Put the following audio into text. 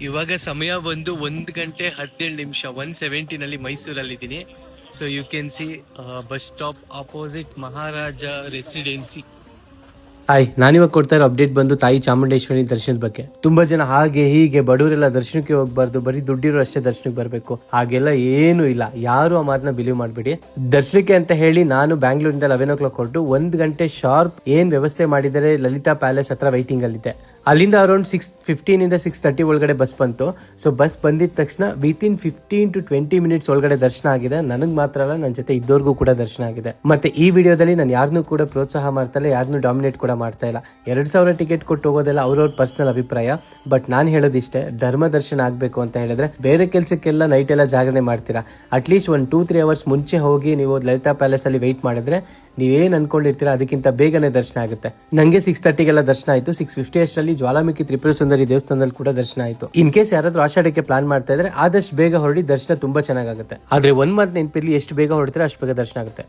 ಇವಾಗ ಸಮಯ ಬಂದು 1:17 1:17 ಮೈಸೂರಲ್ಲಿದ್ದೀನಿ. So you can see bus stop opposite Maharaja residency. Hi, ನಾನಿವಾಗ ಕೊಡ್ತಾ ಇರೋ ಅಪ್ಡೇಟ್ ಬಂದು ತಾಯಿ ಚಾಮುಂಡೇಶ್ವರಿ ದರ್ಶನದ ಬಗ್ಗೆ. ತುಂಬಾ ಜನ ಹಾಗೆ ಹೀಗೆ ಬಡವರೆಲ್ಲ ದರ್ಶನಕ್ಕೆ ಹೋಗ್ಬಾರ್ದು, ಬರೀ ದುಡ್ಡಿರೋ ಅಷ್ಟೇ ದರ್ಶನಕ್ಕೆ ಬರಬೇಕು, ಹಾಗೆಲ್ಲ ಏನು ಇಲ್ಲ. ಯಾರು ಆ ಮಾತನ್ನ ಬಿಲೀವ್ ಮಾಡಬೇಡಿ. ದರ್ಶನಕ್ಕೆ ಅಂತ ಹೇಳಿ ನಾನು ಬ್ಯಾಂಗ್ಳೂರಿಂದ 11 o'clock ಹೊರಟು 1 ಗಂಟೆ ಶಾರ್ಪ್ ಏನ್ ವ್ಯವಸ್ಥೆ ಮಾಡಿದರೆ ಲಲಿತಾ ಪ್ಯಾಲೇಸ್ ಹತ್ರ ವೈಟಿಂಗ್ ಅಲ್ಲಿದ್ದೆ. ಅಲ್ಲಿಂದ ಅರೌಂಡ್ 6:15 ಇಂದ 6:30 ಒಳಗಡೆ ಬಸ್ ಬಂತು. ಸೊ ಬಸ್ ಬಂದಿದ ತಕ್ಷಣ ವಿತಿನ್ 15 to 20 ಮಿನಿಟ್ಸ್ ಒಳಗಡೆ ದರ್ಶನ ಆಗಿದೆ. ನನಗೆ ಮಾತ್ರ ಅಲ್ಲ, ನನ್ನ ಜೊತೆ ಇದ್ದವ್ರಿಗೂ ಕೂಡ ದರ್ಶನ ಆಗಿದೆ. ಮತ್ತೆ ಈ ವಿಡಿಯೋದಲ್ಲಿ ನಾನು ಯಾರನ್ನೂ ಕೂಡ ಪ್ರೋತ್ಸಾಹ ಮಾಡ್ತಾ ಇಲ್ಲ, ಯಾರನ್ನೂ ಡಾಮಿನೇಟ್ ಕೂಡ ಮಾಡ್ತಾ ಇಲ್ಲ. 2,000 ಟಿಕೆಟ್ ಕೊಟ್ಟು ಹೋಗೋದೆಲ್ಲ ಅವ್ರವ್ರ ಪರ್ಸನಲ್ ಅಭಿಪ್ರಾಯ. ಬಟ್ ನಾನು ಹೇಳೋದಿಷ್ಟೇ, ಧರ್ಮ ದರ್ಶನ ಆಗಬೇಕು ಅಂತ ಹೇಳಿದ್ರೆ ಬೇರೆ ಕೆಲಸಕ್ಕೆಲ್ಲ ನೈಟ್ ಎಲ್ಲ ಜಾಗರಣೆ ಮಾಡ್ತೀರಾ, ಅಟ್ಲೀಸ್ಟ್ 1-2-3 ಅವರ್ಸ್ ಮುಂಚೆ ಹೋಗಿ ನೀವು ಲಲಿತಾ ಪ್ಯಾಲೇಸ್ ಅಲ್ಲಿ ವೆಯ್ಟ್ ಮಾಡಿದ್ರೆ ನೀವೇನ್ ಅನ್ಕೊಂಡಿರ್ತೀರಾ ಅದಕ್ಕಿಂತ ಬೇಗನೆ ದರ್ಶನ ಆಗುತ್ತೆ. ನಂಗೆ 6:30ಗೆಲ್ಲ ದರ್ಶನ ಆಯ್ತು. 6:50 ಅಷ್ಟರಲ್ಲಿ ಜ್ವಾಲಾಮುಖಿ ತ್ರಿಪುರ ಸುಂದರಿ ದೇವಸ್ಥಾನದಲ್ಲಿ ಕೂಡ ದರ್ಶನ ಆಯ್ತು. ಇನ್ ಕೇಸ್ ಯಾರಾದ್ರೂ ಆಷಾಢಕ್ಕೆ ಪ್ಲಾನ್ ಮಾಡ್ತಾ ಇದ್ರೆ ಆದಷ್ಟು ಬೇಗ ಹೊರಡಿ, ದರ್ಶನ ತುಂಬಾ ಚೆನ್ನಾಗುತ್ತೆ. ಆದ್ರೆ ಒಂದ್ ಮಾತು ನೆನಪಿರ್ಲಿ, ಎಷ್ಟು ಬೇಗ ಹೊರಡ್ತೀರಾ ಅಷ್ಟು ಬೇಗ ದರ್ಶನ ಆಗುತ್ತೆ.